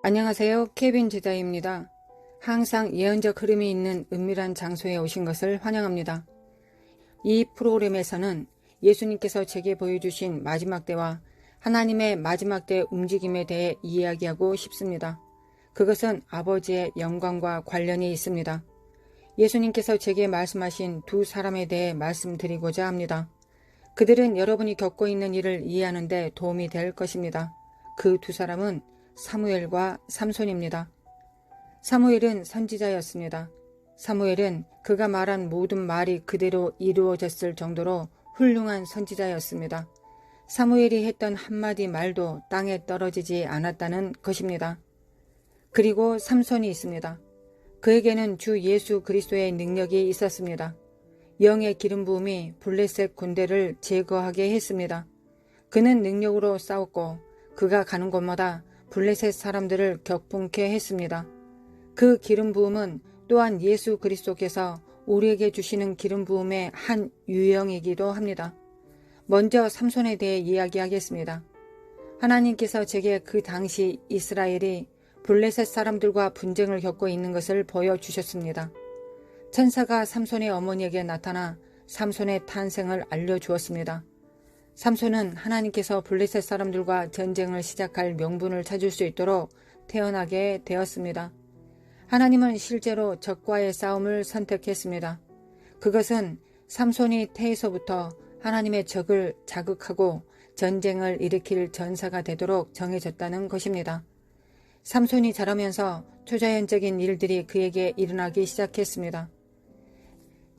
안녕하세요. 케빈 제자입니다. 항상 예언적 흐름이 있는 은밀한 장소에 오신 것을 환영합니다. 이 프로그램에서는 예수님께서 제게 보여주신 마지막 때와 하나님의 마지막 때 움직임에 대해 이야기하고 싶습니다. 그것은 아버지의 영광과 관련이 있습니다. 예수님께서 제게 말씀하신 두 사람에 대해 말씀드리고자 합니다. 그들은 여러분이 겪고 있는 일을 이해하는 데 도움이 될 것입니다. 그 두 사람은 사무엘과 삼손입니다. 사무엘은 선지자였습니다. 사무엘은 그가 말한 모든 말이 그대로 이루어졌을 정도로 훌륭한 선지자였습니다. 사무엘이 했던 한마디 말도 땅에 떨어지지 않았다는 것입니다. 그리고 삼손이 있습니다. 그에게는 주 예수 그리스도의 능력이 있었습니다. 영의 기름 부음이 블레셋 군대를 제거하게 했습니다. 그는 능력으로 싸웠고 그가 가는 곳마다 블레셋 사람들을 격분케 했습니다. 그 기름 부음은 또한 예수 그리스도께서 우리에게 주시는 기름 부음의 한 유형이기도 합니다. 먼저 삼손에 대해 이야기하겠습니다. 하나님께서 제게 그 당시 이스라엘이 블레셋 사람들과 분쟁을 겪고 있는 것을 보여주셨습니다. 천사가 삼손의 어머니에게 나타나 삼손의 탄생을 알려주었습니다. 삼손은 하나님께서 블레셋 사람들과 전쟁을 시작할 명분을 찾을 수 있도록 태어나게 되었습니다. 하나님은 실제로 적과의 싸움을 선택했습니다. 그것은 삼손이 태에서부터 하나님의 적을 자극하고 전쟁을 일으킬 전사가 되도록 정해졌다는 것입니다. 삼손이 자라면서 초자연적인 일들이 그에게 일어나기 시작했습니다.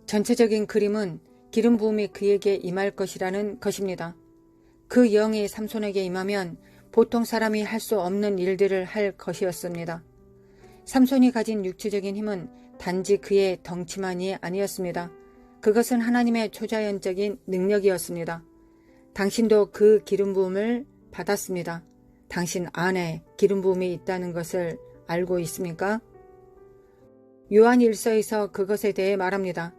전체적인 그림은 기름 부음이 그에게 임할 것이라는 것입니다. 그 영이 삼손에게 임하면 보통 사람이 할 수 없는 일들을 할 것이었습니다. 삼손이 가진 육체적인 힘은 단지 그의 덩치만이 아니었습니다. 그것은 하나님의 초자연적인 능력이었습니다. 당신도 그 기름 부음을 받았습니다. 당신 안에 기름 부음이 있다는 것을 알고 있습니까? 요한 1서에서 그것에 대해 말합니다.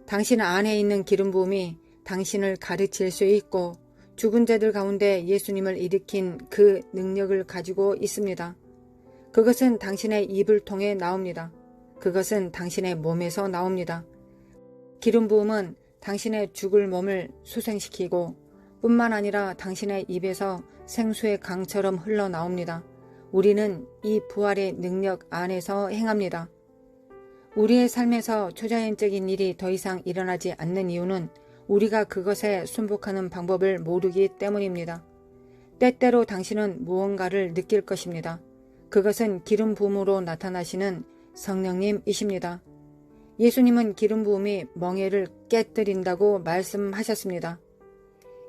당신 안에 있는 기름 부음이 당신을 가르칠 수 있고 죽은 자들 가운데 예수님을 일으킨 그 능력을 가지고 있습니다. 그것은 당신의 입을 통해 나옵니다. 그것은 당신의 몸에서 나옵니다. 기름 부음은 당신의 죽을 몸을 수생시키고 뿐만 아니라 당신의 입에서 생수의 강처럼 흘러나옵니다. 우리는 이 부활의 능력 안에서 행합니다. 우리의 삶에서 초자연적인 일이 더 이상 일어나지 않는 이유는 우리가 그것에 순복하는 방법을 모르기 때문입니다. 때때로 당신은 무언가를 느낄 것입니다. 그것은 기름 부음으로 나타나시는 성령님이십니다. 예수님은 기름 부음이 멍에를 깨뜨린다고 말씀하셨습니다.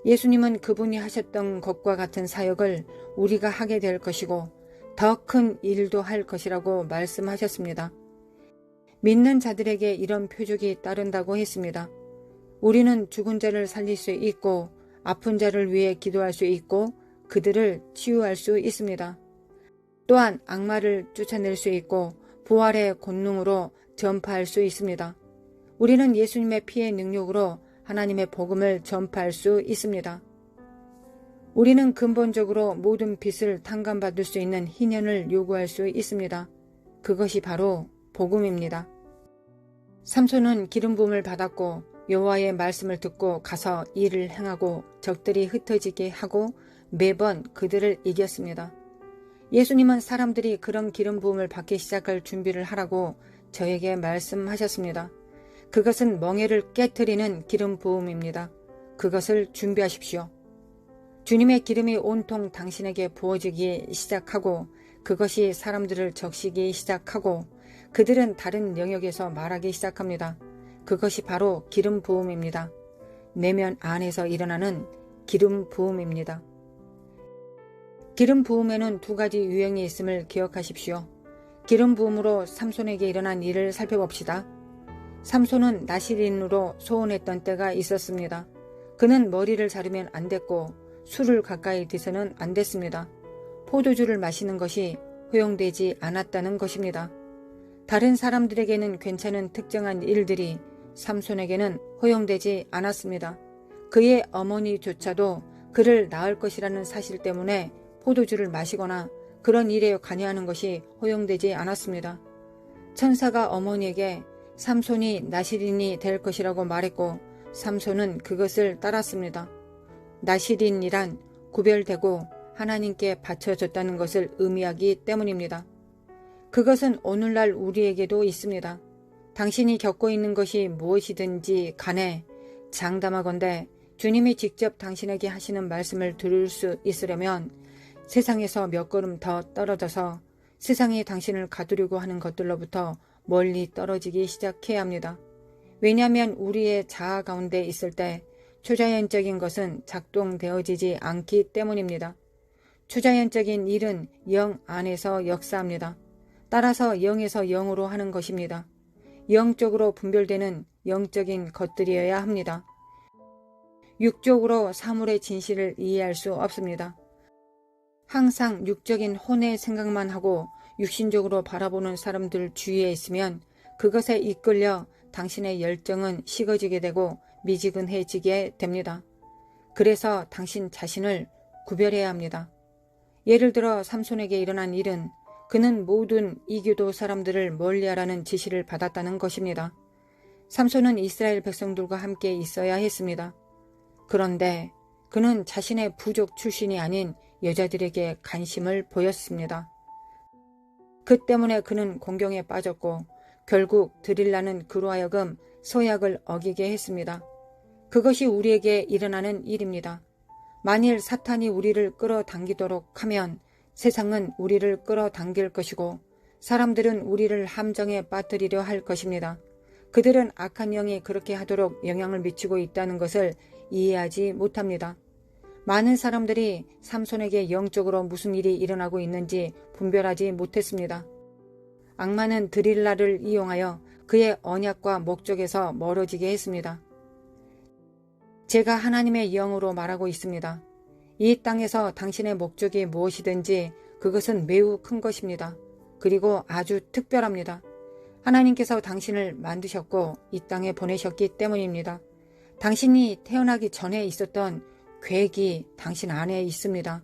예수님은 그분이 하셨던 것과 같은 사역을 우리가 하게 될 것이고 더 큰 일도 할 것이라고 말씀하셨습니다. 믿는 자들에게 이런 표적이 따른다고 했습니다. 우리는 죽은 자를 살릴 수 있고 아픈 자를 위해 기도할 수 있고 그들을 치유할 수 있습니다. 또한 악마를 쫓아낼 수 있고 부활의 권능으로 전파할 수 있습니다. 우리는 예수님의 피의 능력으로 하나님의 복음을 전파할 수 있습니다. 우리는 근본적으로 모든 빚을 탕감받을 수 있는 희년을 요구할 수 있습니다. 그것이 바로 복음입니다. 삼손은 기름 부음을 받았고 여호와의 말씀을 듣고 가서 일을 행하고 적들이 흩어지게 하고 매번 그들을 이겼습니다. 예수님은 사람들이 그런 기름 부음을 받기 시작할 준비를 하라고 저에게 말씀하셨습니다. 그것은 멍에를 깨트리는 기름 부음입니다. 그것을 준비하십시오. 주님의 기름이 온통 당신에게 부어지기 시작하고 그것이 사람들을 적시기 시작하고 그들은 다른 영역에서 말하기 시작합니다. 그것이 바로 기름 부음입니다. 내면 안에서 일어나는 기름 부음입니다. 기름 부음에는 두 가지 유형이 있음을 기억하십시오. 기름 부음으로 삼손에게 일어난 일을 살펴봅시다. 삼손은 나시린으로 소원했던 때가 있었습니다. 그는 머리를 자르면 안 됐고 술을 가까이 드서는 안 됐습니다. 포도주를 마시는 것이 허용되지 않았다는 것입니다. 다른 사람들에게는 괜찮은 특정한 일들이 삼손에게는 허용되지 않았습니다. 그의 어머니조차도 그를 낳을 것이라는 사실 때문에 포도주를 마시거나 그런 일에 관여하는 것이 허용되지 않았습니다. 천사가 어머니에게 삼손이 나시린이 될 것이라고 말했고 삼손은 그것을 따랐습니다. 나시린이란 구별되고 하나님께 바쳐졌다는 것을 의미하기 때문입니다. 그것은 오늘날 우리에게도 있습니다. 당신이 겪고 있는 것이 무엇이든지 간에 장담하건대 주님이 직접 당신에게 하시는 말씀을 들을 수 있으려면 세상에서 몇 걸음 더 떨어져서 세상이 당신을 가두려고 하는 것들로부터 멀리 떨어지기 시작해야 합니다. 왜냐하면 우리의 자아 가운데 있을 때 초자연적인 것은 작동되어지지 않기 때문입니다. 초자연적인 일은 영 안에서 역사합니다. 따라서 영에서 영으로 하는 것입니다. 영적으로 분별되는 영적인 것들이어야 합니다. 육적으로 사물의 진실을 이해할 수 없습니다. 항상 육적인 혼의 생각만 하고 육신적으로 바라보는 사람들 주위에 있으면 그것에 이끌려 당신의 열정은 식어지게 되고 미지근해지게 됩니다. 그래서 당신 자신을 구별해야 합니다. 예를 들어 삼손에게 일어난 일은 그는 모든 이교도 사람들을 멀리하라는 지시를 받았다는 것입니다. 삼손은 이스라엘 백성들과 함께 있어야 했습니다. 그런데 그는 자신의 부족 출신이 아닌 여자들에게 관심을 보였습니다. 그 때문에 그는 공경에 빠졌고 결국 드릴라는 그로 하여금 서약을 어기게 했습니다. 그것이 우리에게 일어나는 일입니다. 만일 사탄이 우리를 끌어당기도록 하면 세상은 우리를 끌어당길 것이고 사람들은 우리를 함정에 빠뜨리려 할 것입니다. 그들은 악한 영이 그렇게 하도록 영향을 미치고 있다는 것을 이해하지 못합니다. 많은 사람들이 삼손에게 영적으로 무슨 일이 일어나고 있는지 분별하지 못했습니다. 악마는 드릴라를 이용하여 그의 언약과 목적에서 멀어지게 했습니다. 제가 하나님의 영으로 말하고 있습니다. 이 땅에서 당신의 목적이 무엇이든지 그것은 매우 큰 것입니다. 그리고 아주 특별합니다. 하나님께서 당신을 만드셨고 이 땅에 보내셨기 때문입니다. 당신이 태어나기 전에 있었던 계획이 당신 안에 있습니다.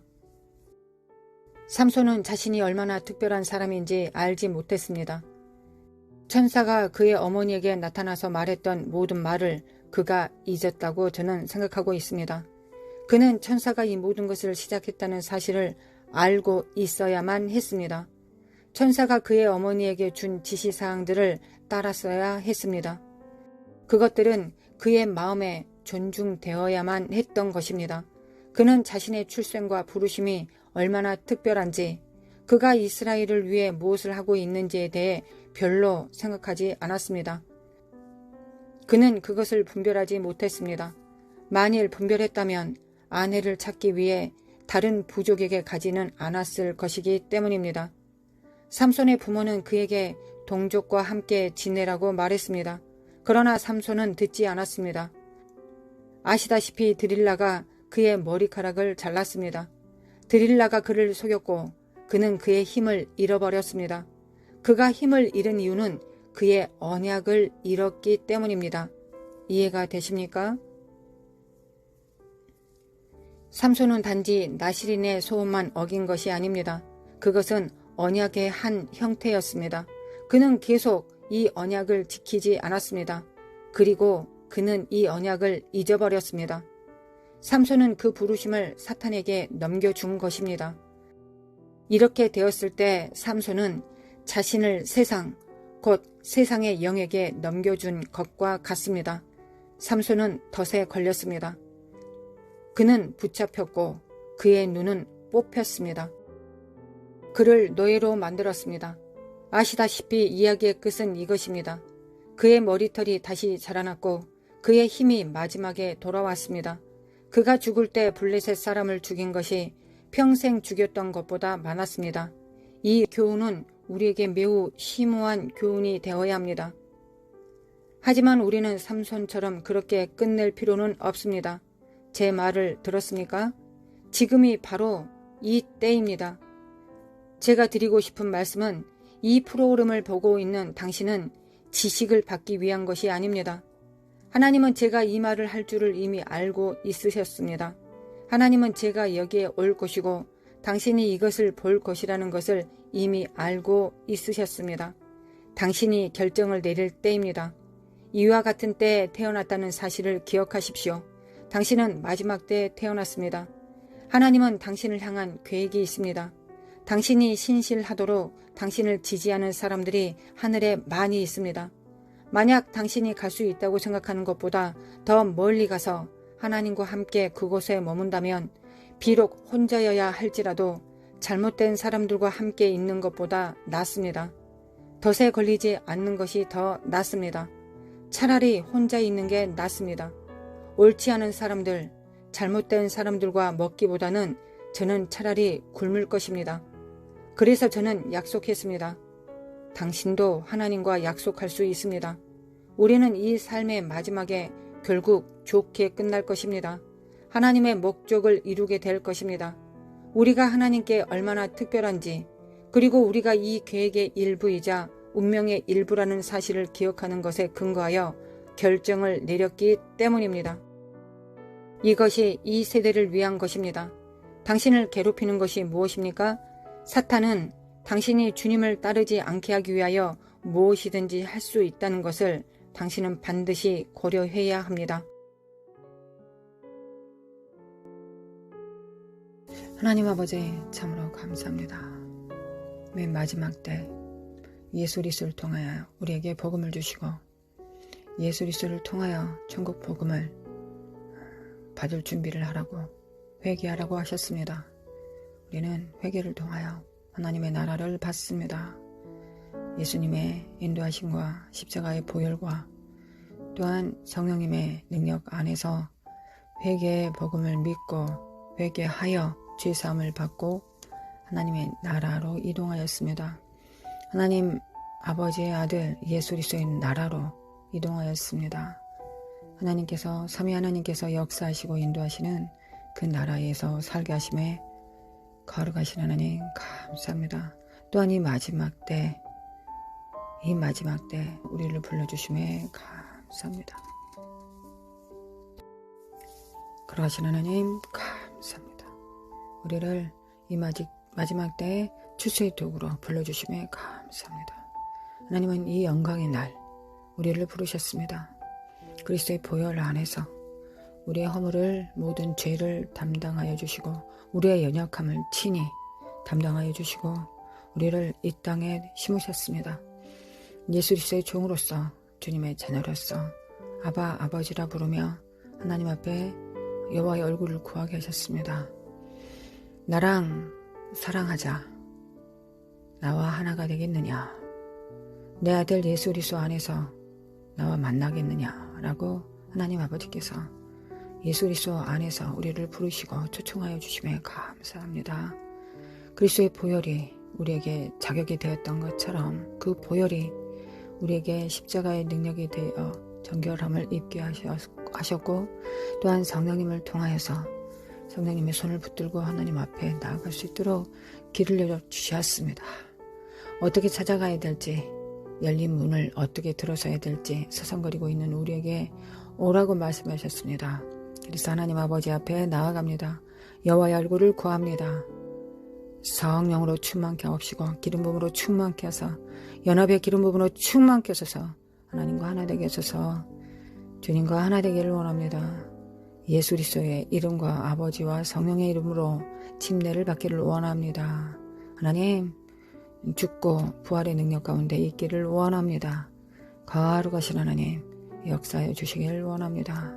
삼손은 자신이 얼마나 특별한 사람인지 알지 못했습니다. 천사가 그의 어머니에게 나타나서 말했던 모든 말을 그가 잊었다고 저는 생각하고 있습니다. 그는 천사가 이 모든 것을 시작했다는 사실을 알고 있어야만 했습니다. 천사가 그의 어머니에게 준 지시사항들을 따랐어야 했습니다. 그것들은 그의 마음에 존중되어야만 했던 것입니다. 그는 자신의 출생과 부르심이 얼마나 특별한지, 그가 이스라엘을 위해 무엇을 하고 있는지에 대해 별로 생각하지 않았습니다. 그는 그것을 분별하지 못했습니다. 만일 분별했다면 아내를 찾기 위해 다른 부족에게 가지는 않았을 것이기 때문입니다. 삼손의 부모는 그에게 동족과 함께 지내라고 말했습니다. 그러나 삼손은 듣지 않았습니다. 아시다시피 드릴라가 그의 머리카락을 잘랐습니다. 드릴라가 그를 속였고 그는 그의 힘을 잃어버렸습니다. 그가 힘을 잃은 이유는 그의 언약을 잃었기 때문입니다. 이해가 되십니까? 삼손은 단지 나시린의 소원만 어긴 것이 아닙니다. 그것은 언약의 한 형태였습니다. 그는 계속 이 언약을 지키지 않았습니다. 그리고 그는 이 언약을 잊어버렸습니다. 삼손은 그 부르심을 사탄에게 넘겨준 것입니다. 이렇게 되었을 때 삼손은 자신을 세상, 곧 세상의 영에게 넘겨준 것과 같습니다. 삼손은 덫에 걸렸습니다. 그는 붙잡혔고 그의 눈은 뽑혔습니다. 그를 노예로 만들었습니다. 아시다시피 이야기의 끝은 이것입니다. 그의 머리털이 다시 자라났고 그의 힘이 마지막에 돌아왔습니다. 그가 죽을 때 블레셋 사람을 죽인 것이 평생 죽였던 것보다 많았습니다. 이 교훈은 우리에게 매우 심오한 교훈이 되어야 합니다. 하지만 우리는 삼손처럼 그렇게 끝낼 필요는 없습니다. 제 말을 들었습니까? 지금이 바로 이 때입니다. 제가 드리고 싶은 말씀은 이 프로그램을 보고 있는 당신은 지식을 받기 위한 것이 아닙니다. 하나님은 제가 이 말을 할 줄을 이미 알고 있으셨습니다. 하나님은 제가 여기에 올 것이고 당신이 이것을 볼 것이라는 것을 이미 알고 있으셨습니다. 당신이 결정을 내릴 때입니다. 이와 같은 때에 태어났다는 사실을 기억하십시오. 당신은 마지막 때에 태어났습니다. 하나님은 당신을 향한 계획이 있습니다. 당신이 신실하도록 당신을 지지하는 사람들이 하늘에 많이 있습니다. 만약 당신이 갈 수 있다고 생각하는 것보다 더 멀리 가서 하나님과 함께 그곳에 머문다면 비록 혼자여야 할지라도 잘못된 사람들과 함께 있는 것보다 낫습니다. 덫에 걸리지 않는 것이 더 낫습니다. 차라리 혼자 있는 게 낫습니다. 옳지 않은 사람들, 잘못된 사람들과 먹기보다는 저는 차라리 굶을 것입니다. 그래서 저는 약속했습니다. 당신도 하나님과 약속할 수 있습니다. 우리는 이 삶의 마지막에 결국 좋게 끝날 것입니다. 하나님의 목적을 이루게 될 것입니다. 우리가 하나님께 얼마나 특별한지, 그리고 우리가 이 계획의 일부이자 운명의 일부라는 사실을 기억하는 것에 근거하여 결정을 내렸기 때문입니다. 이것이 이 세대를 위한 것입니다. 당신을 괴롭히는 것이 무엇입니까? 사탄은 당신이 주님을 따르지 않게 하기 위하여 무엇이든지 할 수 있다는 것을 당신은 반드시 고려해야 합니다. 하나님 아버지, 참으로 감사합니다. 맨 마지막 때 예수 그리스도를 통하여 우리에게 복음을 주시고 예수 그리스도를 통하여 천국 복음을 받을 준비를 하라고, 회개하라고 하셨습니다. 우리는 회개를 통하여 하나님의 나라를 받습니다. 예수님의 인도하심과 십자가의 보혈과 또한 성령님의 능력 안에서 회개의 복음을 믿고 회개하여 죄사함을 받고 하나님의 나라로 이동하였습니다. 하나님 아버지의 아들 예수 그리스도의 나라로 이동하였습니다. 하나님께서, 삼위 하나님께서 역사하시고 인도하시는 그 나라에서 살게 하심에 거룩하신 하나님 감사합니다. 또한 이 마지막 때 우리를 불러주심에 감사합니다. 거룩하신 하나님 감사합니다. 우리를 이 마지막 때에 추수의 도구로 불러주심에 감사합니다. 하나님은 이 영광의 날 우리를 부르셨습니다. 그리스도의 보혈 안에서 우리의 허물을, 모든 죄를 담당하여 주시고 우리의 연약함을 친히 담당하여 주시고 우리를 이 땅에 심으셨습니다. 예수 그리스도의 종으로서, 주님의 자녀로서 아바 아버지라 부르며 하나님 앞에 여호와의 얼굴을 구하게 하셨습니다. 나랑 사랑하자. 나와 하나가 되겠느냐? 내 아들 예수 그리스도 안에서 나와 만나겠느냐라고 하나님 아버지께서 예수 그리스도 안에서 우리를 부르시고 초청하여 주심에 감사합니다. 그리스도의 보혈이 우리에게 자격이 되었던 것처럼 그 보혈이 우리에게 십자가의 능력이 되어 정결함을 입게 하셨고 또한 성령님을 통하여서 성령님의 손을 붙들고 하나님 앞에 나아갈 수 있도록 길을 열어주셨습니다. 어떻게 찾아가야 될지, 열린 문을 어떻게 들어서야 될지 서성거리고 있는 우리에게 오라고 말씀하셨습니다. 그래서 하나님 아버지 앞에 나아갑니다. 여호와의 얼굴을 구합니다. 성령으로 충만케 하옵시고 기름 부음으로 충만케 하사 연합의 기름 부음으로 충만케 하소서. 하나님과 하나 되게 하소서. 주님과 하나 되기를 원합니다. 예수 그리스도의 이름과 아버지와 성령의 이름으로 침례를 받기를 원합니다. 하나님, 죽고 부활의 능력 가운데 있기를 원합니다. 거룩하신 하나님, 역사해 주시기를 원합니다.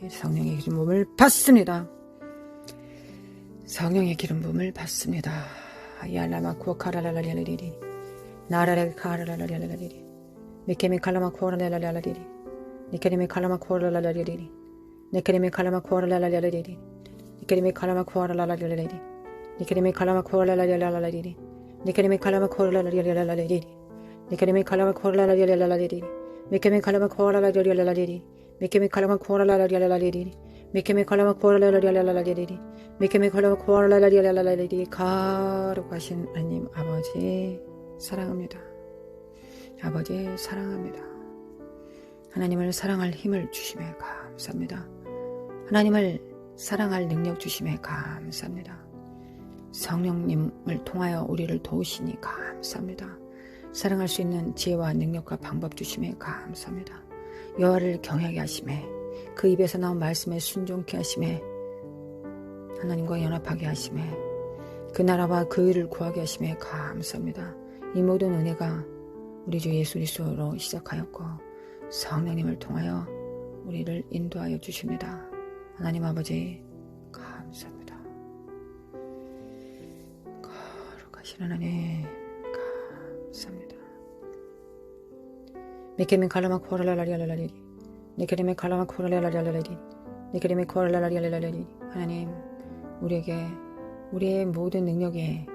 성령의 기름 부음을 받습니다. 성령의 기름 부음을 받습니다. 야라마쿠 카라라라리리 나라레 카라라라리리 니케미 칼라마쿠라라라리리 니케미 칼라마쿠라라리리 니케미 칼라마쿠라라리리 니케미 칼라마쿠라라리리 니케미 칼라마쿠라라리리 니케미 칼라마쿠라라리리 니케미 칼라마쿠라라리리 미케미 칼라마쿠라라리리 미케미 칼라마쿠라라리리 미케미 칼라마쿠라라리리 미케미 칼라마쿠라라리리 거룩하신 하나님 아버지 사랑합니다. 아버지 사랑합니다. 하나님을 사랑할 힘을 주심에 감사합니다. 하나님을 사랑할 능력 주심에 감사합니다. 성령님을 통하여 우리를 도우시니 감사합니다. 사랑할 수 있는 지혜와 능력과 방법 주심에 감사합니다. 여호와를 경외하게 하심에 그 입에서 나온 말씀에 순종케 하심에 하나님과 연합하게 하심에 그 나라와 그 일을 구하게 하심에 감사합니다. 이 모든 은혜가 우리 주 예수 그리스도로 시작하였고 성령님을 통하여 우리를 인도하여 주십니다. 하나님 아버지 감사합니다. 거룩하신 하나님 감사합니다. 미케민 칼라마 코라라라리알라리리 니케레메 칼라마 코라라라리알라리리 니케레메 코라라라리알라리리 하나님 우리에게 우리의 모든 능력에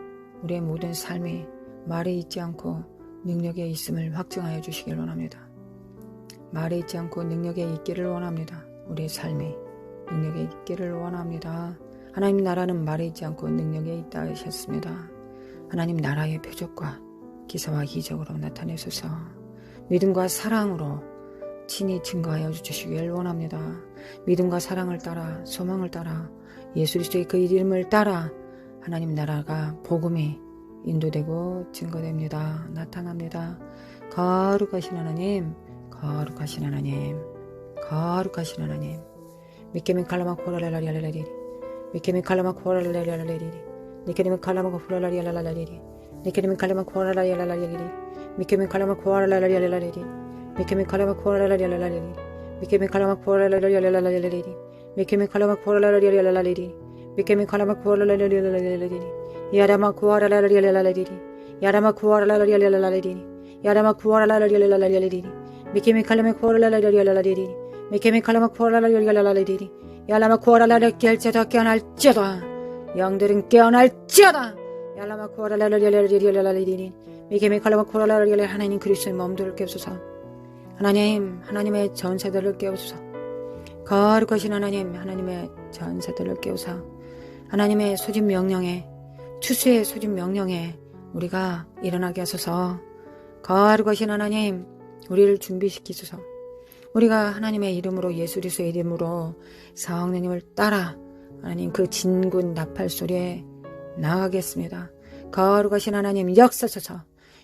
우리의 모든 삶이 말에 있지 않고 능력에 있음을 확증하여 주시길 원합니다. 말에 있지 않고 능력에 있기를 원합니다. 우리의 삶이 능력에 있기를 원합니다. 하나님 나라는 말에 있지 않고 능력에 있다 하셨습니다. 하나님 나라의 표적과 기사와 기적으로 나타내소서 믿음과 사랑으로 친히 증거하여 주시길 원합니다. 믿음과 사랑을 따라 소망을 따라 예수 그리스도의 그 이름을 따라 하나님 나라가 복음이 인도되고 증거됩니다. 나타납니다. 거룩하신 하나님 거룩하신 하나님 거룩하신 하나님 미케미 칼라마 코라라라리알라리리 미케미 칼라마 코라라라리알라리리 니케미 칼라마 코라라라리알라리리 니케미 칼라마 코라라라리알라리리 미케미 칼라마 코라라라리알라리리 미케미 칼라마 코라라라리알라리리 미케미 칼라마 코라라라리알라리리 미케미 칼라마 코라라라리알라리리 미케미 칼라마 코라라라리알라리리 야라마 코라라라리알라리리 야라마 코라라라리알라리리 야라마 코라라라리알라리리 미케미 칼라마 코라라라리알라리리 미케미 칼라마 코라라라리알라리리 야라마 코라라라리 깨알지어다 깨어날지어다 영들은 깨어날지어다 야라마 코라라라리알라리리 미케미 칼라마 코라라라리알 하나님 그리스도의 몸들을 깨우소서 하나님 하나님의 전사들을 깨우소서 거룩하신 하나님 하나님의 전사들을 깨우사 하나님의 소집 명령에 추수의 소집 명령에 우리가 일어나게 하소서 거룩하신 하나님 우리를 준비시키소서 우리가 하나님의 이름으로 예수 그리스도의 이름으로 성령님을 따라 하나님 그 진군 나팔 소리에 나가겠습니다. 거룩하신 하나님 역사소서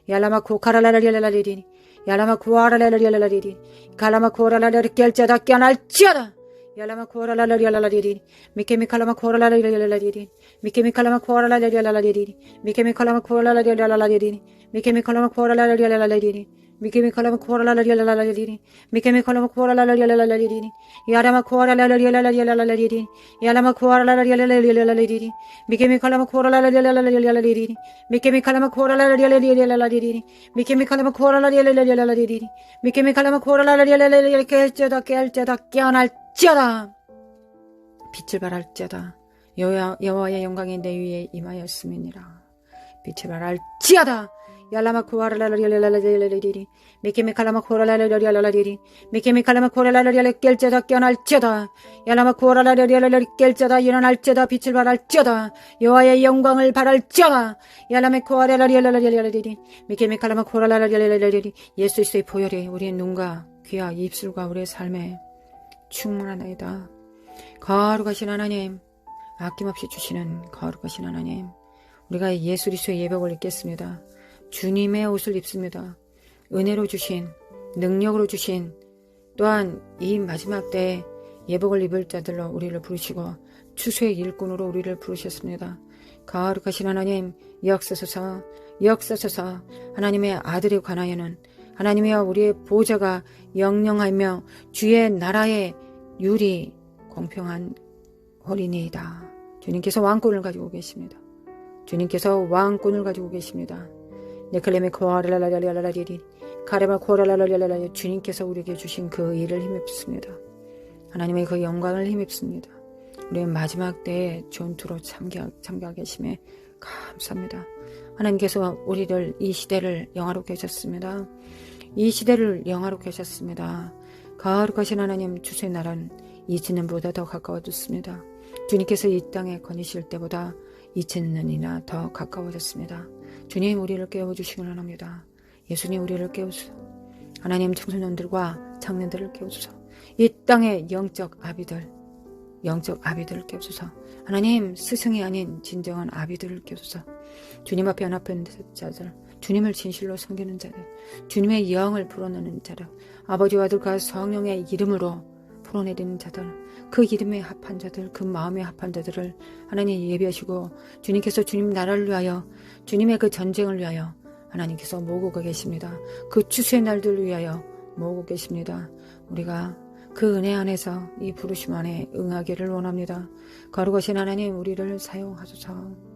야라마 코카라라리알라리리 야라마 코아라라리알라리리 칼라마 코라라리 깰지어다 깨어날지어다 야라마 코라라리알라리리 미케미 칼라마 코라라리알라리리 미케미 칼라마 코라라리알라리리 미케미 칼라마 코라라리알라리리 미케미 칼라마 코라라리알라리리 미케미 칼라마 코라라리알라리리 미케미 칼라마 코라라리알라리리 야라마 코라라리알라리리 야라마 코라라리알라리리 미케미 칼라마 코라라리알라리리 미케미 칼라마 코라라리알라리리 미케미 칼라마 코라라리알라리리 미케미 칼라마 코라라리알라리리 깨알지어다 깨어날지어다 빛을 발할지어다 여호와의 영광이 내 위에 임하였음이니라 빛을 발할지어다 야라마 코라라리알라리리 미케미 칼라마 코라라리알라리리 미케미 칼라마 코라라리알 깰지어다 깨어날지어다 야라마 코라라리알 깰지어다 일어날지어다 빛을 발할지어다 여호와의 영광을 발할지어다 야라마 코라라리알라리리 미케미 칼라마 코라라리알라리리 예수 그리스도의 보혈이 우리의 눈과 귀와 입술과 우리의 삶에 충만하나이다. 거룩하신 하나님 아낌없이 주시는 거룩하신 하나님 우리가 예수 그리스도의 예복을 입겠습니다. 주님의 옷을 입습니다. 은혜로 주신 능력으로 주신 또한 이 마지막 때에 예복을 입을 자들로 우리를 부르시고 추수의 일꾼으로 우리를 부르셨습니다. 거룩하신 하나님 역사소서 역사소서 하나님의 아들에 관하여는 하나님이여 우리의 보좌가 영영하며 주의 나라의 율이 공평한 홀이니이다. 주님께서 왕권을 가지고 계십니다. 주님께서 왕권을 가지고 계십니다. 네클레메 코아라라라라라리리 카레마 코아라라라라라리 주님께서 우리에게 주신 그 일을 힘입습니다. 하나님의 그 영광을 힘입습니다. 우리의 마지막 때에 전투로 참가하게 하심에 감사합니다. 하나님께서 우리를 이 시대를 영화롭게 하셨습니다. 이 시대를 영화롭게 하셨습니다. 거룩하신 하나님 주의 나라는 이천년보다 더 가까워졌습니다. 주님께서 이 땅에 거니실 때보다 2000년이나 더 가까워졌습니다. 주님 우리를 깨워주시길 원합니다. 예수님 우리를 깨우소서. 하나님 청소년들과 청년들을 깨우소서. 이 땅의 영적 아비들을 깨우소서. 하나님 스승이 아닌 진정한 아비들을 깨우소서. 주님 앞에 연합한 자들, 주님을 진실로 섬기는 자들, 주님의 영을 불어넣는 자들, 아버지와 아들과 성령의 이름으로 풀어내리는 자들, 그 이름에 합한 자들, 그 마음에 합한 자들을 하나님 예비하시고 주님께서 주님 나라를 위하여, 주님의 그 전쟁을 위하여 하나님께서 모으고 계십니다. 그 추수의 날들을 위하여 모으고 계십니다. 우리가 그 은혜 안에서 이 부르심 안에 응하기를 원합니다. 거룩하신 하나님 우리를 사용하소서.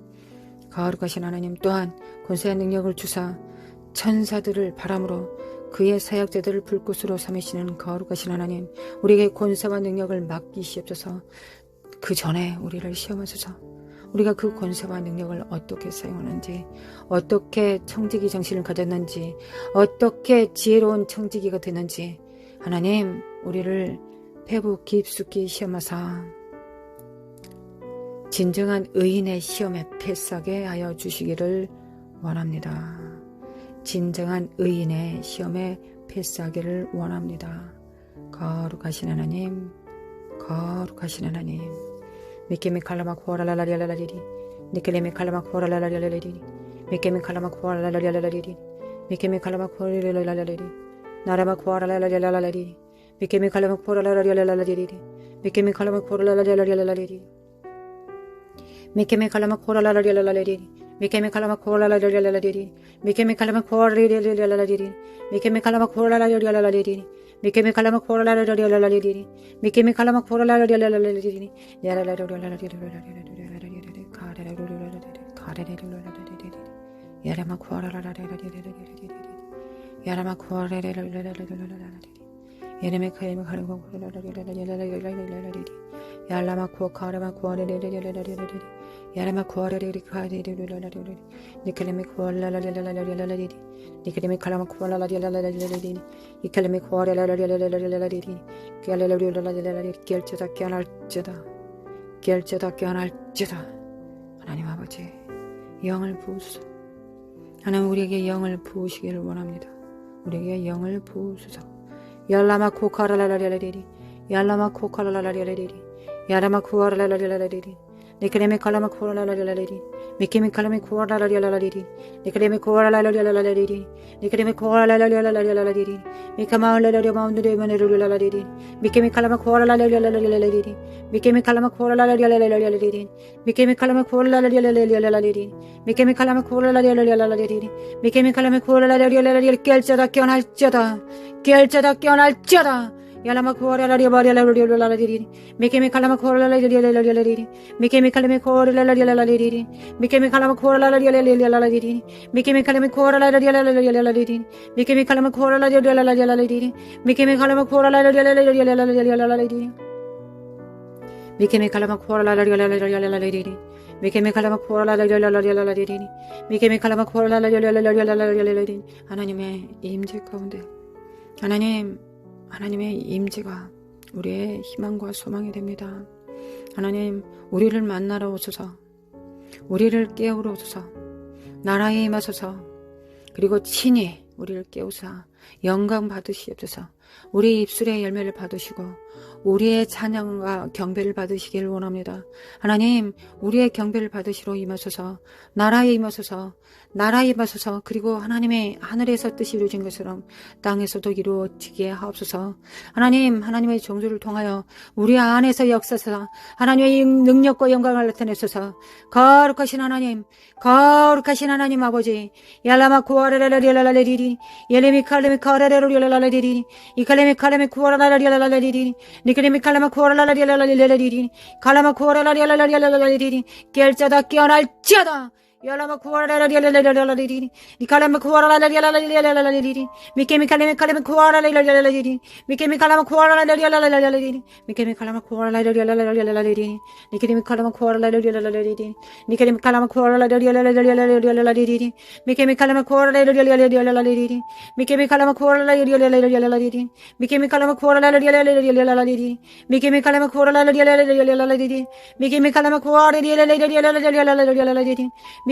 거룩하신 하나님 또한 권세한 능력을 주사 천사들을 바람으로 그의 사역자들을 불꽃으로 삼으시는 거룩하신 하나님, 우리에게 권세와 능력을 맡기시옵소서. 그 전에 우리를 시험하소서. 우리가 그 권세와 능력을 어떻게 사용하는지, 어떻게 청지기 정신을 가졌는지, 어떻게 지혜로운 청지기가 되는지 하나님 우리를 패부 깊숙이 시험하사 진정한 의인의 시험에 패싸게 하여 주시기를 원합니다. 진정한 의인의 시험에 패싸기를 원합니다. 거룩하신 하나님, 거룩하신 하나님. 미케미 칼라마 코라라라리라리리, 니케레미 칼라마 코라라라리라리리, 미케미 칼라마 코라라라리라리리, 미케미 칼라마 코라라라리라리리, 나라마 코라라라리라리리, 미케미 칼라마 코라라라리라리리, 미케미 칼라마 코라라라리라리리, 미케미 칼라마 코라라라리라리리, 미케미 칼라마 코라라라리라리리, 미케미 칼라마 코라라라리라리리, 미케미 칼라마 코라라라리라리리, 미케미 칼라마 코라라라리라리리, 미케미 칼라마 코라라라리라리리, 야라마 코라라라리라리리, 야라마 코라라라리라리리, 예레미 카이마 카르고 코라라라리라리리, 야라마 코카라마 코라라라리라리리, 야라마 코라라라리라리리, 니케레미 코라라라리라리리, 니케레미 칼라마 코라라라리라리리, 이칼레미 코라라라리라리리, 깰레라리라리라리, 깰쩌다 깨어날쩌다, 깰쩌다 깨어날쩌다. 하나님 아버지, 영을 부으소서. 하나님 우리에게 영을 부으시기를 원합니다. 우리에게 영을 부으소서. yarlama kokaralalalalalaliri, yarlama kokaralalalalalaliri, yarlama kokaralalalalalaliri, nikreme kalama kokaralalalalalaliri, mikeme kalame kokaralalalalalaliri, nikreme kokaralalalalalaliri, nikreme kokaralalalalalaliri, mikama lalalalalalalaliri, mikeme kalama kokaralalalalalaliri, mikeme kalama kokaralalalalalaliri, mikeme kalama kokaralalalalalaliri, mikeme kalama kokaralalalalalaliri, mikeme kalama kokaralalalalalaliri, 깰쩌다 깨어날쩌다, 깰쩌다 깨어날쩌다. 야라마 코라라리바리라리라리라리리, 미케미 칼라마 코라라리라리라리리, 미케미 칼라메 코라라리라리라리리, 미케미 칼라마 코라라리라리라리리, 미케미 칼라메 코라라리라리라리리, 미케미 칼라마 코라라리라리라리리, 미케미 칼라마 코라라리라리라리리, 미케미 칼라마 코라라리라리라리리, 미케미 칼라마 코라라리라리라리리, 미케미 칼라마 코라라리라리라리리. 하나님의 임재 가운데 하나님의 임재가 우리의 희망과 소망이 됩니다. 하나님 우리를 만나러 오소서, 우리를 깨우러 오소서, 나라에 임하소서, 그리고 친히 우리를 깨우사 영광 받으시옵소서. 우리 입술의 열매를 받으시고 우리의 찬양과 경배를 받으시기를 원합니다. 하나님 우리의 경배를 받으시러 임하소서, 나라에 임하소서, 나라에 임하소서. 그리고 하나님의 하늘에서 뜻이 이루어진 것처럼 땅에서도 이루어지게 하옵소서. 하나님의 종들을 통하여 우리 안에서 역사서 하나님의 능력과 영광을 나타내소서. 거룩하신 하나님, 거룩하신 하나님 아버지, 야라마 코아라라라라라리리, 예레미 칼레미 카라라라라라리리, 이칼레미 칼레미 코아라라라라라리리, 니크레미 칼라마 코아라라라라라리리, 칼라마 코아라라라라라리리, 깰쩌다 깨어날쩌다. yarlama kora라라라라라리리, 니칼라마 코아라라라라라리리, 미케미 칼레미 칼레미 코아라라라라리리, 미케미 칼라마 코아라라라라라리리, 미케미 칼라마 코아라라라라라리리, 니케미 칼라마 코아라라라라리리, 니케미 칼라마 코아라라라라라리리, 미케미 칼라마 코아라라라라리리, 미케미 칼라마 코아라라라라리리, 미케미 칼라마 코아라라라라리리, 미케미 칼라마 코아라라라라리리, 미케미 칼라마 코아라라라라리리,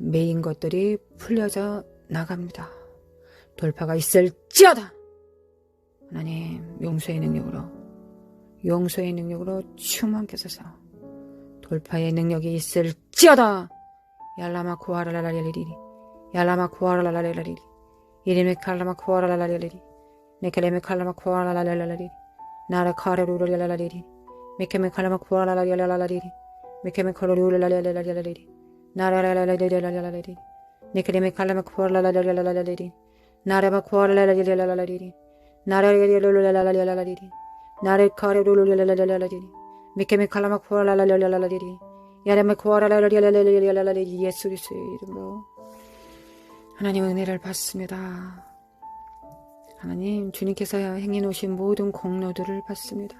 메인 것들이 풀려져 나갑니다. 돌파가 있을지어다. 하나님 용서의 능력으로 충만케 하소서. 돌파의 능력이 있을지어다. 얄라마 구하라라라리리 얄라마 구하라라라리리 이름의 칼라마 구하라라라리리 네케레메 칼라마 구하라라라리리 나라 카레루라라라리리 메케메 칼라마 구하라라라리리 메케메 칼로루라라라리리 나라라라라리리 네케레메 칼라마 구하라라라리리 나라마 구하라라라리리 나라라라라리리 나레 카레루라라라리리 메케메 칼라마 구하라라라리리 야레메 구하라라라리리 예수 그리스도의 이름으로 하나님 은혜를 받습니다. 하나님 주님께서 행해 놓으신 모든 공로들을 받습니다.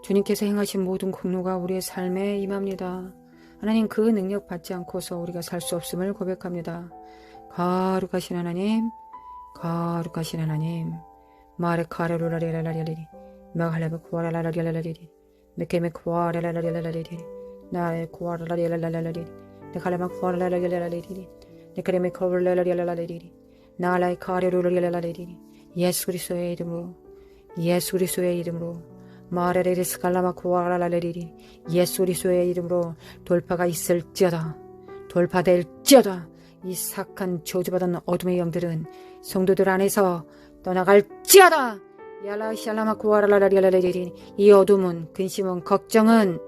주님께서 행하신 모든 공로가 우리의 삶에 임합니다. 하나님 그 능력 받지 않고서 우리가 살 수 없음을 고백합니다. 거룩하신 하나님 마레 카레루라리라리리 마할레베 구하라라리라리리 메케메 구하라라리라리리 나의 구하라라리라리리 네칼레마 구하라라리라리리 네카레메 코블라라리라리리 나라의 카레루라리라리리 예수 그리스도의 이름으로 마레레리스 칼라마 구하라라리리 예수 그리스도의 이름으로 돌파가 있을지어다. 돌파될지어다. 이 사악한 저주받은 어둠의 영들은 성도들 안에서 떠나갈지어다. 야라샬라마 구하라라리라리리 이 어둠은 근심은 걱정은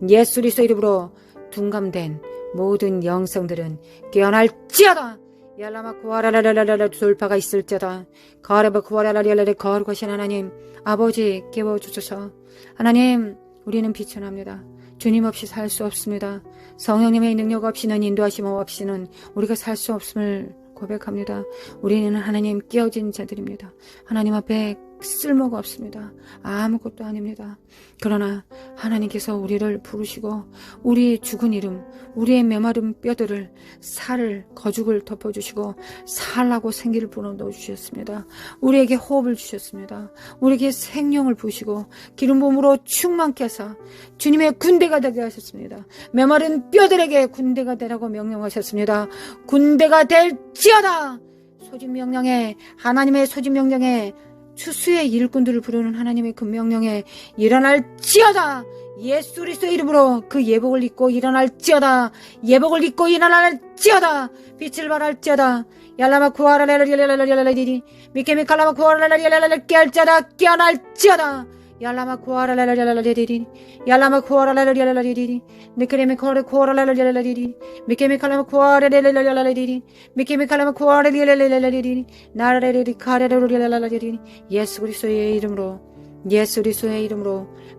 예수 그리스도의 이름으로 둔감된 모든 영성들은 깨어날지어다. 얄라마 구하라라라라라 돌파가 있을지어다. 가르바 구하라라리라리 거룩하신 하나님 아버지 깨워주소서. 하나님 우리는 비천합니다. 주님 없이 살 수 없습니다. 성령님의 능력 없이는 인도하심 없이는 우리가 살 수 없음을 고백합니다. 우리는 하나님 깨어진 자들입니다. 하나님 앞에 쓸모가 없습니다. 아무것도 아닙니다. 그러나 하나님께서 우리를 부르시고 우리의 죽은 이름, 우리의 메마른 뼈들을 살을 거죽을 덮어주시고 살라고 생기를 불어넣어주셨습니다. 우리에게 호흡을 주셨습니다. 우리에게 생명을 부으시고 기름 부음으로 충만케 하사 주님의 군대가 되게 하셨습니다. 메마른 뼈들에게 군대가 되라고 명령하셨습니다. 군대가 될지어다. 소집명령에 하나님의 소집명령에 추수의 일꾼들을 부르는 하나님의 그 명령에 일어날지어다. 예수 그리스도의 이름으로 그 예복을 입고 일어날지어다. 예복을 입고 일어날지어다. 빛을 발할지어다. 얄라마 구하라라라라라라라라라리 미케미 칼라마 구하라라라라라라 깨알지어다. 깨어날지어다. 얄라마 구하라라라라라라리 얄라마 구하라라라라라리 니케레미 구하라라라라라리 미케미 칼라마 구하라라라라라리 미케미 칼라마 구하라라라라라리 나라레리 카레라라라라리 예수 그리스도의 이름으로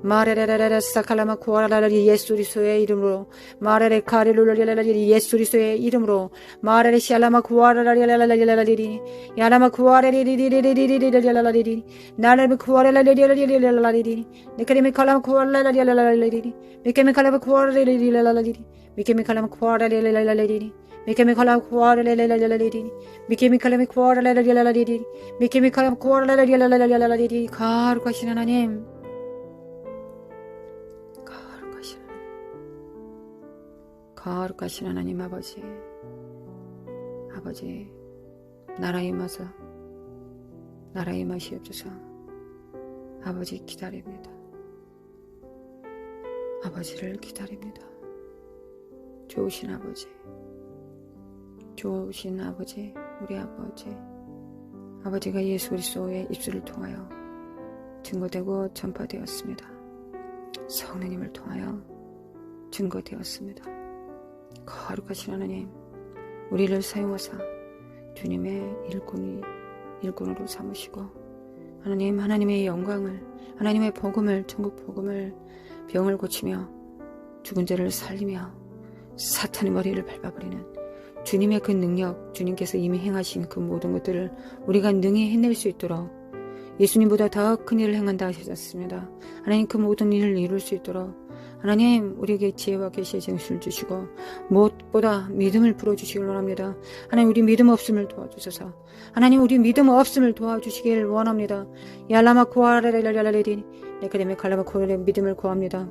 마레레레레 사칼라마 구하라라리 예수 그리스도의 이름으로 마레레 카레라라라라리 예수 그리스도의 이름으로 마레레 샬라마 구하라라라라라리 야라마 구하라리리리리리리리리리리리리 나레레 구하라라리리리리리리리 니케레미 칼라마 구하라라라라라리 미케미 칼라마 구하라라리리리리리 미케미 칼라마 구하라라라라리 미케미 칼라마 구하라라라라리 미케미 칼라마 구하라라라라리 미케미 칼라마 구하라라라라리 거룩하신 하나님 거룩하신 하나님 아버지 나라의 임하시옵소서. 아버지 기다립니다. 아버지를 기다립니다. 좋으신 아버지 우리 아버지가 예수 그리스도의 입술을 통하여 증거되고 전파되었습니다. 성령님을 통하여 증거되었습니다. 거룩하신 하나님 우리를 사용하사 주님의 일꾼으로 삼으시고 하나님의 영광을 하나님의 복음을 천국 복음을 병을 고치며 죽은 자를 살리며 사탄의 머리를 밟아버리는 주님의 그 능력 주님께서 이미 행하신 그 모든 것들을 우리가 능히 해낼 수 있도록 예수님보다 더 큰 일을 행한다 하셨습니다. 하나님 그 모든 일을 이룰 수 있도록 하나님 우리에게 지혜와 계시의 정신을 주시고 무엇보다 믿음을 불어주시길 원합니다. 하나님 우리 믿음 없음을 도와주셔서 하나님 우리 믿음 없음을 도와주시길 원합니다. 얄라마 구하라라라라라리 네카데메 칼라마 코레 믿음을 구합니다.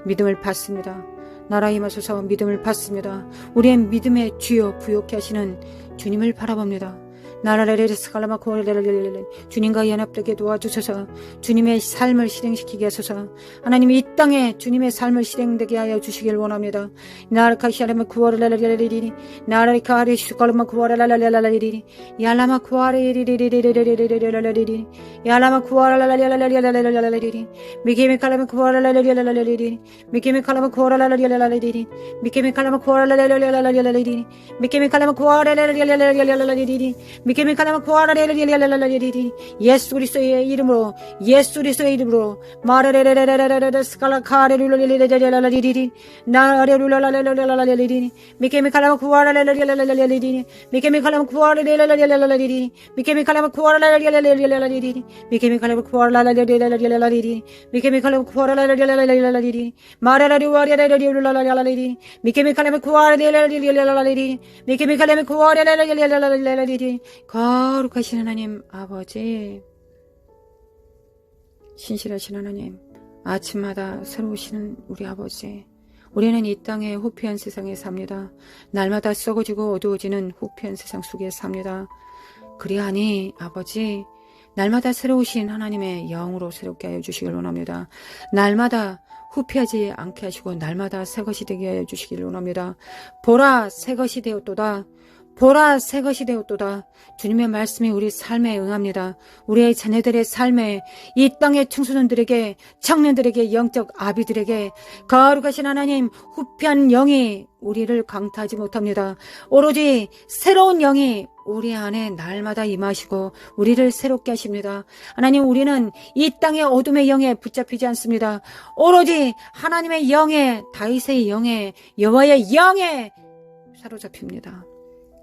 믿음을 받습니다. 나라 임하소서. 믿음을 받습니다. 우리의 믿음의 주여 부욕케 하시는 주님을 바라봅니다. 주님과 연합되게 도와주소서. 주님의 삶을 실행시키게 하소서. 하나님 이 땅에 주님의 삶을 실행되게 하여 주시길 원합니다. 나라카시아라마 구하라라라리리 나라카리 슈칼마 구하라라라라리리 야라마 구하라리리리리리리리리리리 야라마 구하라라라라라리리 미케미 칼라마 구하라라라라리리 미케미 칼라마 구하라라라라리리 미케미 칼라마 구하라라라라리리 미케미 칼라마 구하라라라라리리 미케미 칼라마 구하라라라라리리 예수 그리스도의 이름으로 예수 그리스도의 이름으로 마라라라라라라라 스칼라카레룰라리리리리리리 나레룰라라라라라리리 미케미 칼라마 구하라라라라리리 미케미 칼라마 구하라라라라리리 미케미 칼라마 구하라라라라리리 미케미 칼라마 구하라라라라리리 미케미 칼라마 구하라라라라리리 마라라리와리라라리룰라라라리리 미케미 칼라마 구하라라라라리리 미케미 칼라마 구하라라라라리리 거룩하신 하나님 아버지, 신실하신 하나님, 아침마다 새로우시는 우리 아버지, 우리는 이 땅의 후피한 세상에 삽니다. 날마다 썩어지고 어두워지는 후피한 세상 속에 삽니다. 그리하니 아버지, 날마다 새로우신 하나님의 영으로 새롭게 하여 주시길 원합니다. 날마다 후피하지 않게 하시고 날마다 새것이 되게 하여 주시길 원합니다. 보라 새것이 되었도다. 보라 새것이 되었도다. 주님의 말씀이 우리 삶에 응합니다. 우리의 자녀들의 삶에, 이 땅의 청소년들에게, 청년들에게, 영적 아비들에게 거룩하신 하나님 후피한 영이 우리를 강타하지 못합니다. 오로지 새로운 영이 우리 안에 날마다 임하시고 우리를 새롭게 하십니다. 하나님, 우리는 이 땅의 어둠의 영에 붙잡히지 않습니다. 오로지 하나님의 영에, 다윗의 영에, 여호와의 영에 사로잡힙니다.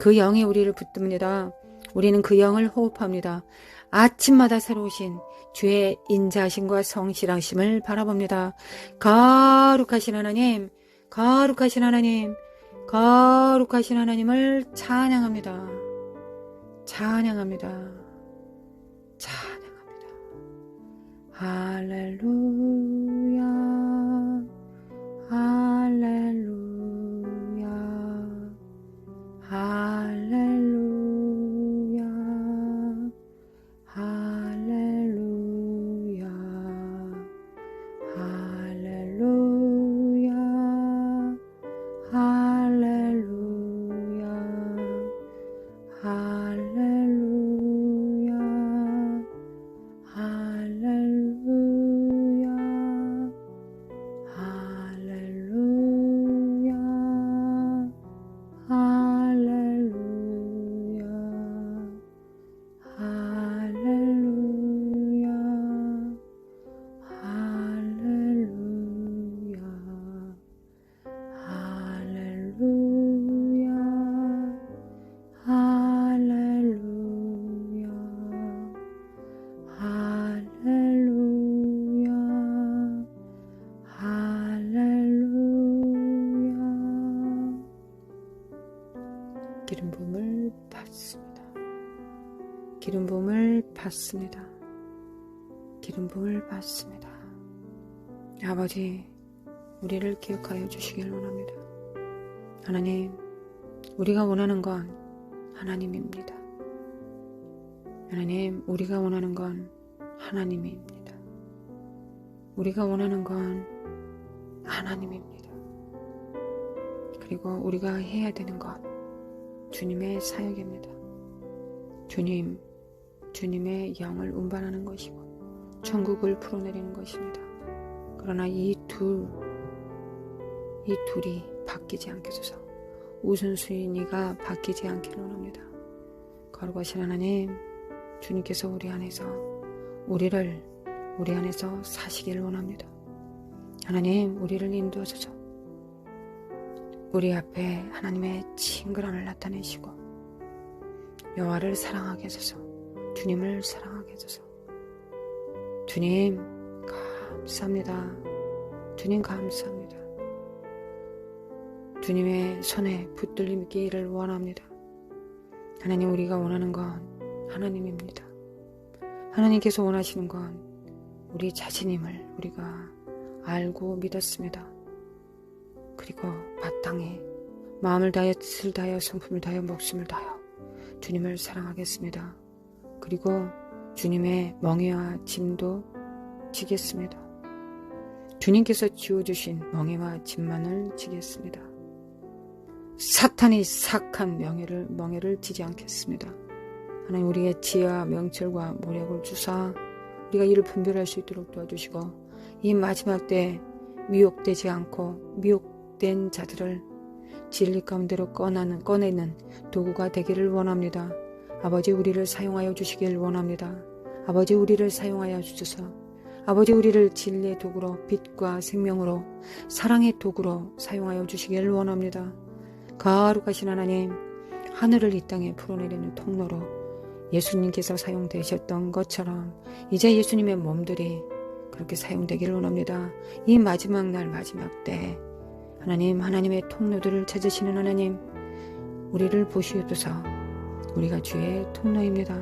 그 영이 우리를 붙듭니다. 우리는 그 영을 호흡합니다. 아침마다 새로우신 주의 인자하심과 성실하심을 바라봅니다. 거룩하신 하나님, 거룩하신 하나님, 거룩하신 하나님을 찬양합니다. 찬양합니다. 찬양합니다. 할렐루야, 할렐루야. 할렐루야, 할렐루야, 할렐루야, 할렐루야, 할렐루야, 할렐루야, 할렐루야. 할렐루야, 할렐루야, 할렐루야, 할렐루야, 할렐루야, 할렐루야, 할렐루야. 기름 부음을 받습니다. 기름 부음을 받습니다. 기름 부음을 받습니다. 아버지, 우리를 기억하여 주시길 원합니다. 하나님, 우리가 원하는 건 하나님입니다. 하나님, 우리가 원하는 건 하나님입니다. 우리가 원하는 건 하나님입니다. 그리고 우리가 해야 되는 것, 주님의 사역입니다. 주님의 영을 운반하는 것이고 천국을 풀어내리는 것입니다. 그러나 이 둘이 바뀌지 않게 해주소. 우선순위가 바뀌지 않기를 원합니다. 거룩하신 하나님, 주님께서 우리 안에서 사시기를 원합니다. 하나님, 우리를 인도하소서. 우리 앞에 하나님의 친근함을 나타내시고 여호와를 사랑하게 하소서. 주님을 사랑하게 하소서. 주님 감사합니다. 주님 감사합니다. 주님의 손에 붙들림 있기를 원합니다. 하나님, 우리가 원하는 건 하나님입니다. 하나님께서 원하시는 건 우리 자신임을 우리가 알고 믿었습니다. 그리고 마땅히 마음을 다하여 뜻을 다하여 성품을 다하여 목숨을 다하여 주님을 사랑하겠습니다. 그리고 주님의 멍에와 짐도 지겠습니다. 주님께서 지어주신 멍에와 짐만을 지겠습니다. 사탄이 삭한 멍에를 지지 않겠습니다. 하나님 우리의 지혜와 명철과 모략을 주사 우리가 이를 분별할 수 있도록 도와주시고 이 마지막 때 미혹되지 않고 미혹된 자들을 진리 가운데로 꺼내는 도구가 되기를 원합니다. 아버지 우리를 사용하여 주시길 원합니다. 아버지 우리를 사용하여 주소서. 아버지 우리를 진리의 도구로 빛과 생명으로 사랑의 도구로 사용하여 주시길 원합니다. 거룩하신 하나님 하늘을 이 땅에 풀어내리는 통로로 예수님께서 사용되셨던 것처럼 이제 예수님의 몸들이 그렇게 사용되기를 원합니다. 이 마지막 날 마지막 때 하나님의 통로들을 찾으시는 하나님 우리를 보시옵소서. 우리가 주의 통로입니다.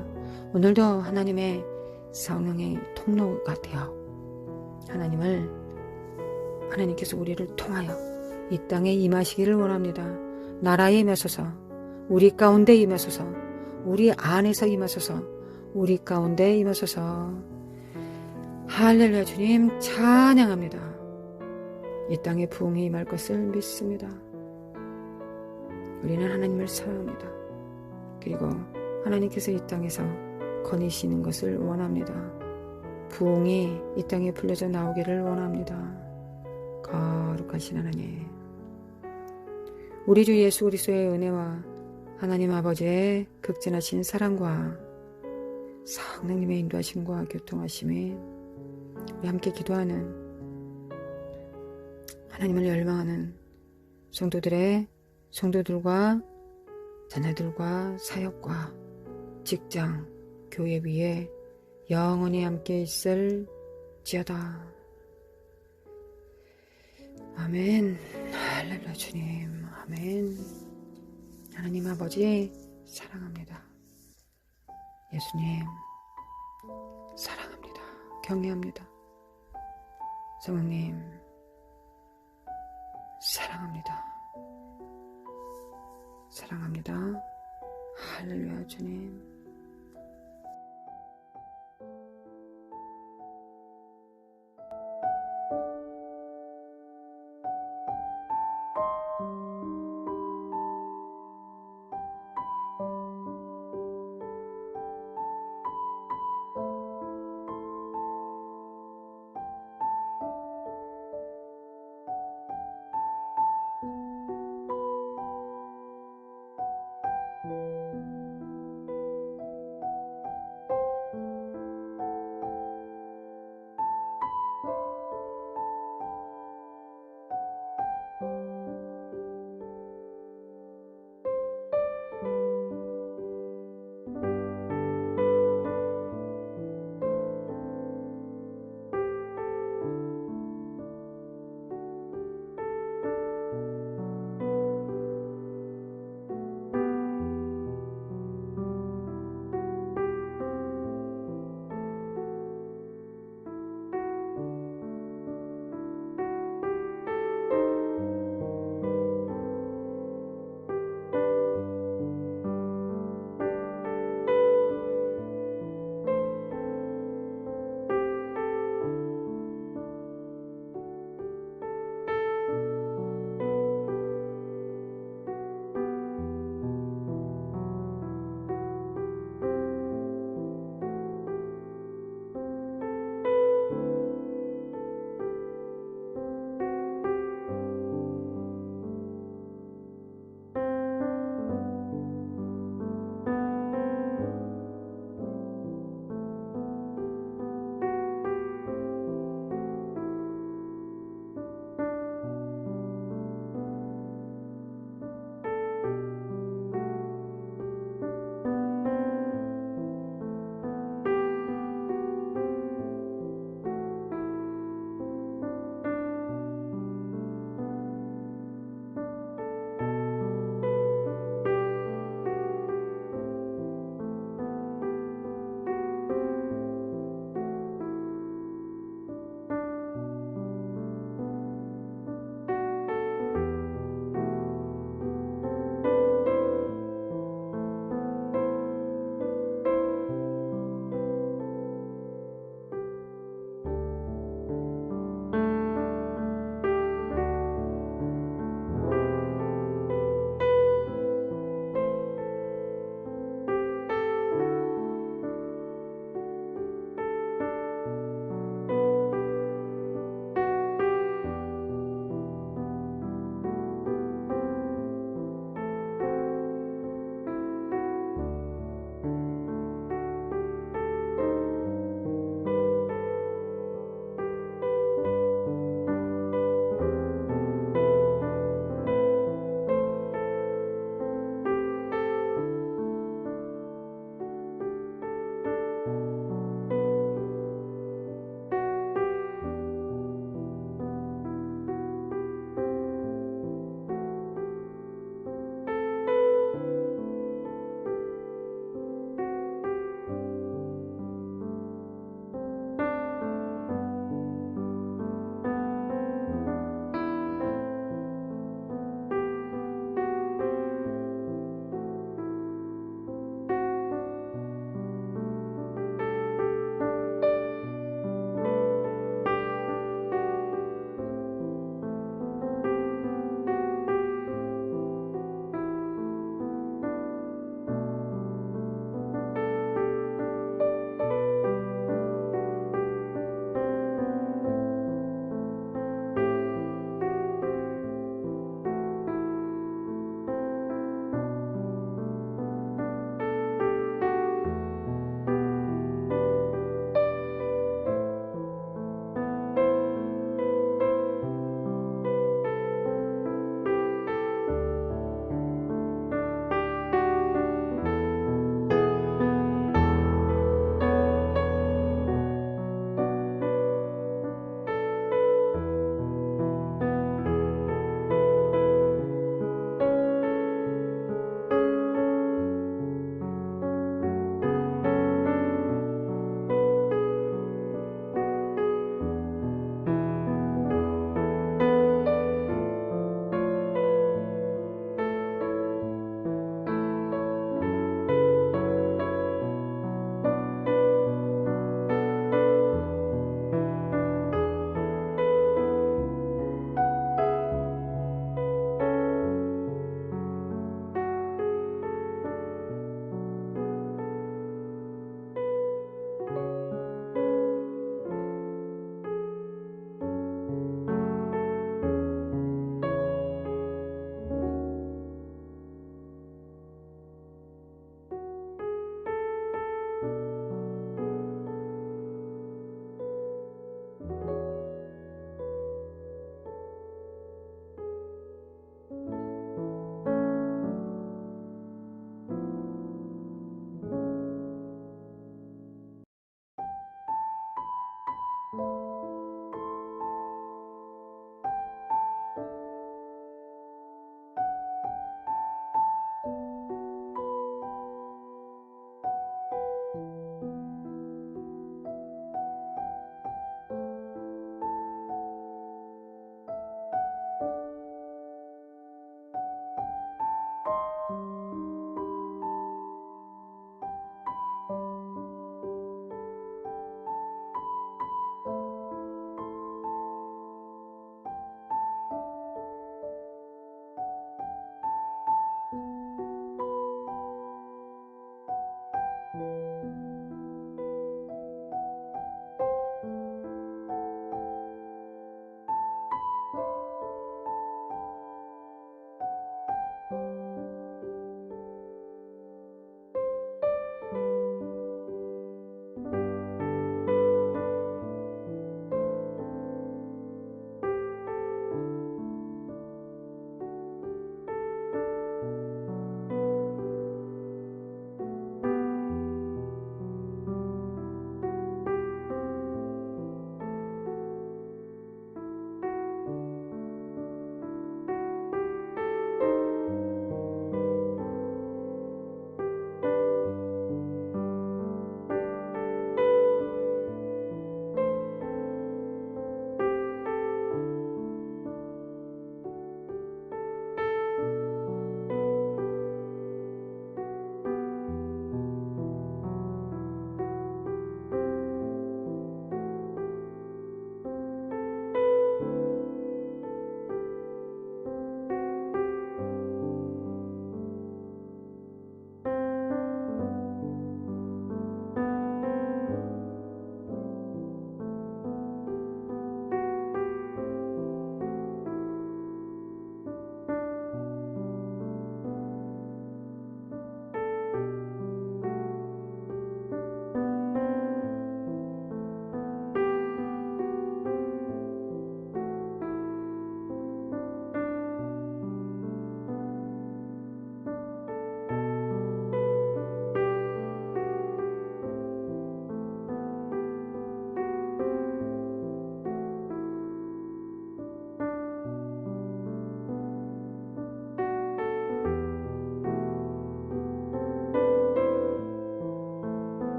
오늘도 하나님의 성령의 통로가 되어 하나님께서 우리를 통하여 이 땅에 임하시기를 원합니다. 나라에 임하소서. 우리 가운데 임하소서. 우리 안에서 임하소서. 우리 가운데 임하소서. 할렐루야. 주님 찬양합니다. 이 땅에 부흥이 임할 것을 믿습니다. 우리는 하나님을 사랑합니다. 그리고 하나님께서 이 땅에서 거니시는 것을 원합니다. 부흥이 이 땅에 불려져 나오기를 원합니다. 거룩하신 하나님 우리 주 예수 그리스도의 은혜와 하나님 아버지의 극진하신 사랑과 성령님의 인도하심과 교통하심이 우리 함께 기도하는 하나님을 열망하는 성도들과 자녀들과 사역과 직장, 교회 위에 영원히 함께 있을지어다. 아멘. 할렐루야 주님. 아멘. 하나님 아버지 사랑합니다. 예수님 사랑합니다. 경외합니다. 성령님 사랑합니다. 사랑합니다. 할렐루야 주님.